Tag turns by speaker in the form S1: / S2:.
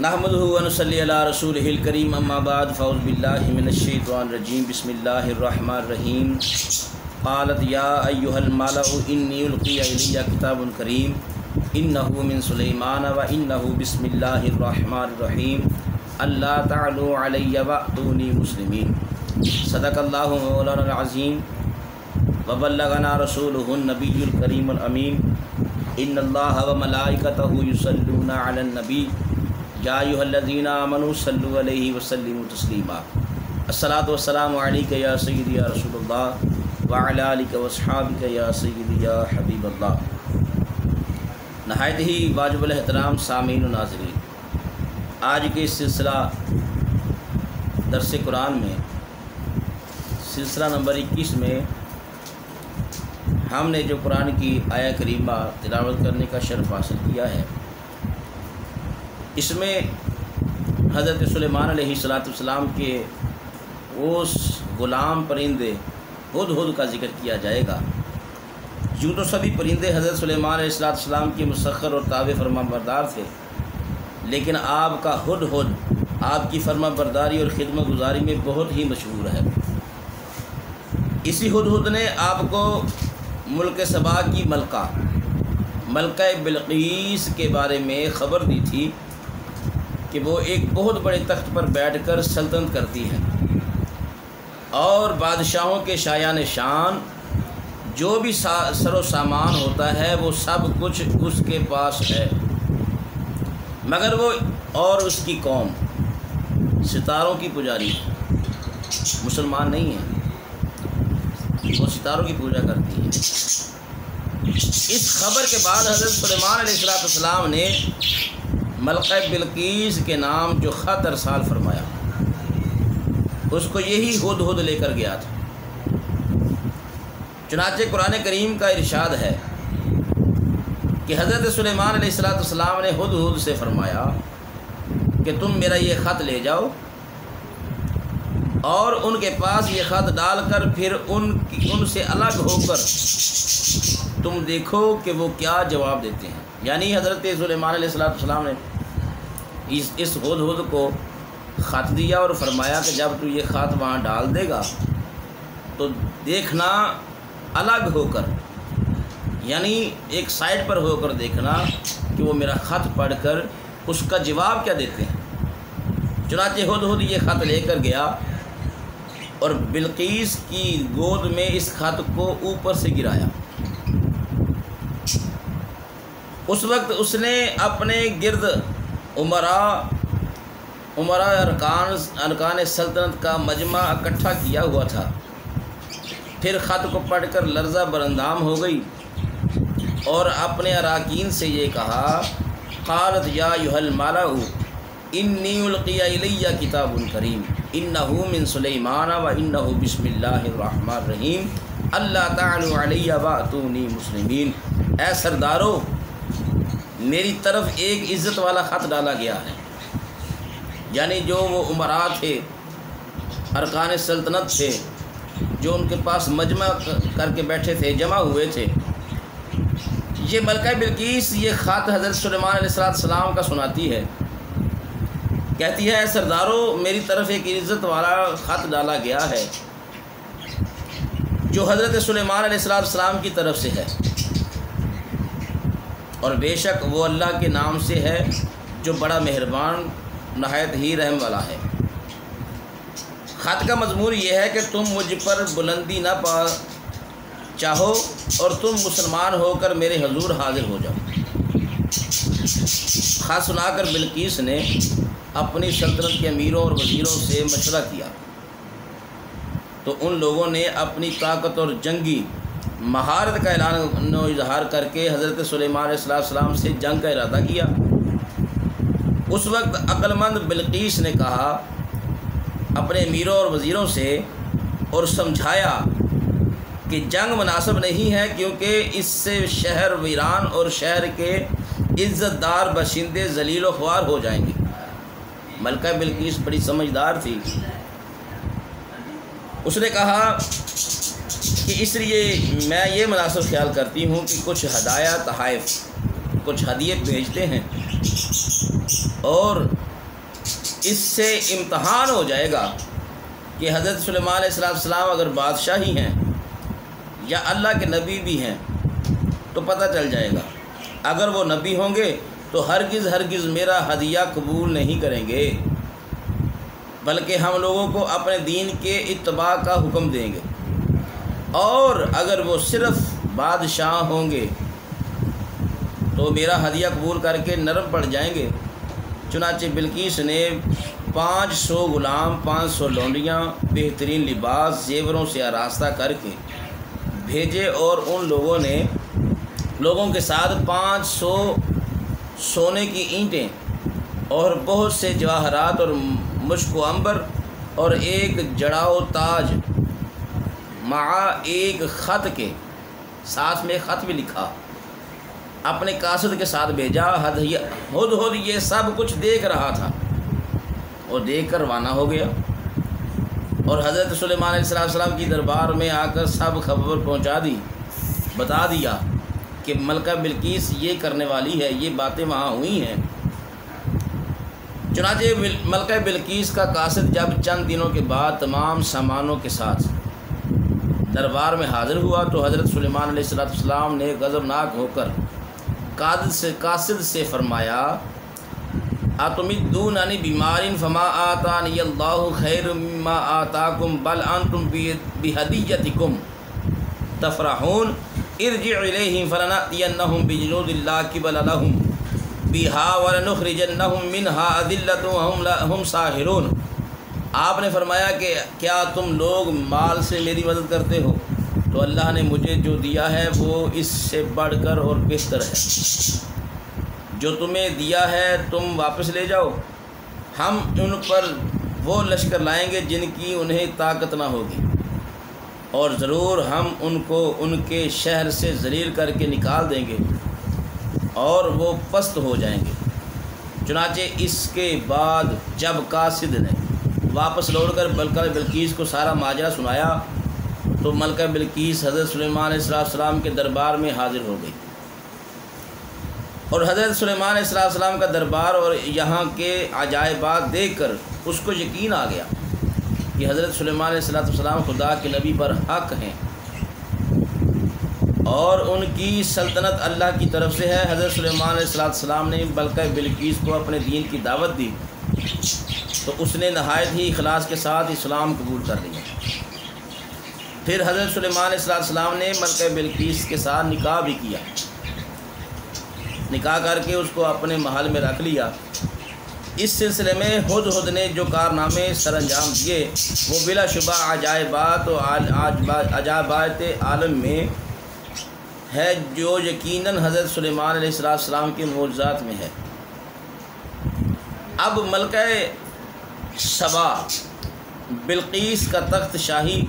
S1: نحمدہ و نصلی علی رسولہ الکریم اما بعد فاعوذ باللہ من الشیطان الرجیم بسم اللہ الرحمن الرحیم قالت یا ایہا الملأ انی القی الی کتاب کریم انہ من سلیمان و انہ بسم اللہ الرحمن الرحیم اللہ تعالوا علی واتونی مسلمین صدق اللہ مولانا العظیم وبلغنا رسولہ النبی الکریم الامین ان اللہ و ملائکتہ یصلون علی النبی یا ایھا الذین آمنوا صلوا علیہ وسلموا تسلیما الصلاۃ والسلام علیک یا سیدی یا رسول اللہ وعلی آلک واصحابک یا سیدی یا حبیب اللہ۔ نہایت ہی واجب الاحترام سامعین و ناظرین، آج کے سلسلہ درس قرآن میں سلسلہ نمبر 21 میں ہم نے جو قرآن کی آیہ کریمہ تلاوت کرنے کا شرف حاصل کیا ہے، اس میں حضرت سلیمان علیہ السلام کے اس غلام پرندے ہدہد کا ذکر کیا جائے گا۔ یوں تو سبھی پرندے حضرت سلیمان علیہ السلام کے مسخر اور تابع فرما بردار تھے، لیکن آپ کا ہدہد آپ کی فرما برداری اور خدمت گزاری میں بہت ہی مشہور ہے۔ اسی ہدہد نے آپ کو ملک سبا کی ملکہ بلقیس کے بارے میں خبر دی تھی کہ وہ ایک بہت بڑے تخت پر بیٹھ کر سلطنت کرتی ہے اور بادشاہوں کے شایان شان جو بھی سر و سامان ہوتا ہے وہ سب کچھ اس کے پاس ہے، مگر وہ اور اس کی قوم ستاروں کی پجاری مسلمان نہیں ہے، وہ ستاروں کی پوجا کرتی ہے۔ اس خبر کے بعد حضرت سلیمان علیہ السلام نے ملکہ بلقیس کے نام جو خط ارسال فرمایا، اس کو یہی ہدہد لے کر گیا تھا۔ چنانچہ قرآن کریم کا ارشاد ہے کہ حضرت سلیمان علیہ السلام نے ہدہد سے فرمایا کہ تم میرا یہ خط لے جاؤ اور ان کے پاس یہ خط ڈال کر پھر ان سے الگ ہو کر تم دیکھو کہ وہ کیا جواب دیتے ہیں۔ یعنی حضرت سلیمان علیہ السلام نے اس ہدہد کو خط دیا اور فرمایا کہ جب تو یہ خط وہاں ڈال دے گا تو دیکھنا الگ ہو کر، یعنی ایک سائڈ پر ہو کر دیکھنا کہ وہ میرا خط پڑھ کر اس کا جواب کیا دیتے ہیں۔ چنانچہ ہدہد یہ خط لے کر گیا اور بلقیس کی گود میں اس خط کو اوپر سے گرایا۔ اس وقت اس نے اپنے گرد عمراء ارکان سلطنت کا مجمع اکٹھا کیا ہوا تھا، پھر خط کو پڑھ کر لرزہ براندام ہو گئی اور اپنے اراکین سے یہ کہا، قالت یا ایھا الملأ انی القی الی کتاب کریم انہ من سلیمان و انہ بسم اللہ الرحمن الرحیم اللہ تعالوا علی واتونی مسلمین۔ اے سردارو، میری طرف ایک عزت والا خط ڈالا گیا ہے، یعنی جو وہ امراء تھے، ارکان سلطنت تھے، جو ان کے پاس مجمع کر کے بیٹھے تھے، جمع ہوئے تھے، یہ ملکہ بلقیس یہ خط حضرت سلیمان علیہ السلام کا سناتی ہے، کہتی ہے، اے سردارو، میری طرف ایک عزت والا خط ڈالا گیا ہے جو حضرت سلیمان علیہ السلام کی طرف سے ہے، اور بے شک وہ اللہ کے نام سے ہے جو بڑا مہربان نہایت ہی رحم والا ہے۔ خط کا مضمون یہ ہے کہ تم مجھ پر بلندی نہ چاہو اور تم مسلمان ہو کر میرے حضور حاضر ہو جاؤ۔ خط سنا کر بلقیس نے اپنی سلطنت کے امیروں اور وزیروں سے مشورہ کیا تو ان لوگوں نے اپنی طاقت اور جنگی مہارت کا اعلان و اظہار کر کے حضرت سلیمان علیہ السلام سے جنگ کا ارادہ کیا۔ اس وقت عقل مند بلقیس نے کہا اپنے امیروں اور وزیروں سے اور سمجھایا کہ جنگ مناسب نہیں ہے، کیونکہ اس سے شہر ویران اور شہر کے عزت دار باشندے ذلیل و خوار ہو جائیں گے۔ ملکہ بلقیس بڑی سمجھدار تھی، اس نے کہا کہ اس لیے میں یہ مناسب خیال کرتی ہوں کہ کچھ ہدایہ تحائف، کچھ ہدیے بھیجتے ہیں اور اس سے امتحان ہو جائے گا کہ حضرت سلیمان علیہ السلام اگر بادشاہ ہی ہیں یا اللہ کے نبی بھی ہیں تو پتہ چل جائے گا۔ اگر وہ نبی ہوں گے تو ہرگز میرا ہدیہ قبول نہیں کریں گے، بلکہ ہم لوگوں کو اپنے دین کے اتباع کا حکم دیں گے، اور اگر وہ صرف بادشاہ ہوں گے تو میرا ہدیہ قبول کر کے نرم پڑ جائیں گے۔ چنانچہ بلقیس نے 500 غلام، 500 لونڈیاں بہترین لباس زیوروں سے آراستہ کر کے بھیجے، اور ان لوگوں کے ساتھ 500 سونے کی اینٹیں اور بہت سے جواہرات اور مشک و عنبر اور ایک جڑاؤ تاج مع ایک خط کے ساتھ میں خط بھی لکھا اپنے قاصد کے ساتھ بھیجا۔ ہدہد یہ سب کچھ دیکھ رہا تھا اور دیکھ کر روانہ ہو گیا، اور حضرت سلیمان علیہ السلام کی دربار میں آ کر سب خبر بتا دیا کہ ملکہ بلقیس یہ کرنے والی ہے، یہ باتیں وہاں ہوئی ہیں۔ چنانچہ ملکہ بلقیس کا قاصد جب چند دنوں کے بعد تمام سامانوں کے ساتھ دربار میں حاضر ہوا تو حضرت سلیمان علیہ السلام نے غضبناک ہو کر قاصد سے فرمایا، اتمدوننی بمال فما آتانی اللہ خیر مما آتاکم بل انتم بہدیتکم تفرحون ارجع الیہم فلنأتینہم بجنود لا قبل لہم بہا ولنخرجنہم منہا اذلۃ وہم ساحرون۔ آپ نے فرمایا کہ کیا تم لوگ مال سے میری مدد کرتے ہو؟ تو اللہ نے مجھے جو دیا ہے وہ اس سے بڑھ کر اور بہتر ہے، جو تمہیں دیا ہے تم واپس لے جاؤ، ہم ان پر وہ لشکر لائیں گے جن کی انہیں طاقت نہ ہوگی، اور ضرور ہم ان کو ان کے شہر سے ذلیل کر کے نکال دیں گے اور وہ پست ہو جائیں گے۔ چنانچہ اس کے بعد جب قاصد نے واپس لوٹ کر ملکہ بلقیس کو سارا ماجرا سنایا تو ملکہ بلقیس حضرت سلیمان علیہ السلام کے دربار میں حاضر ہو گئی، اور حضرت سلیمان علیہ السلام کا دربار اور یہاں کے عجائبات دیکھ کر اس کو یقین آ گیا کہ حضرت سلیمان علیہ السلام خدا کے نبی پر حق ہیں اور ان کی سلطنت اللہ کی طرف سے ہے۔ حضرت سلیمان علیہ السلام نے ملکہ بلقیس کو اپنے دین کی دعوت دی تو اس نے نہایت ہی اخلاص کے ساتھ اسلام قبول کر لیا۔ پھر حضرت سلیمان علیہ السلام نے ملکہ بلقیس کے ساتھ نکاح بھی کیا، نکاح کر کے اس کو اپنے محل میں رکھ لیا۔ اس سلسلے میں ہدہد نے جو کارنامے سر انجام دیے وہ بلا شبہ عجائبات و عجائبات عالم میں ہے، جو یقیناً حضرت سلیمان علیہ السلام کے معجزات میں ہے۔ اب ملکہ سبا بلقیس کا تخت شاہی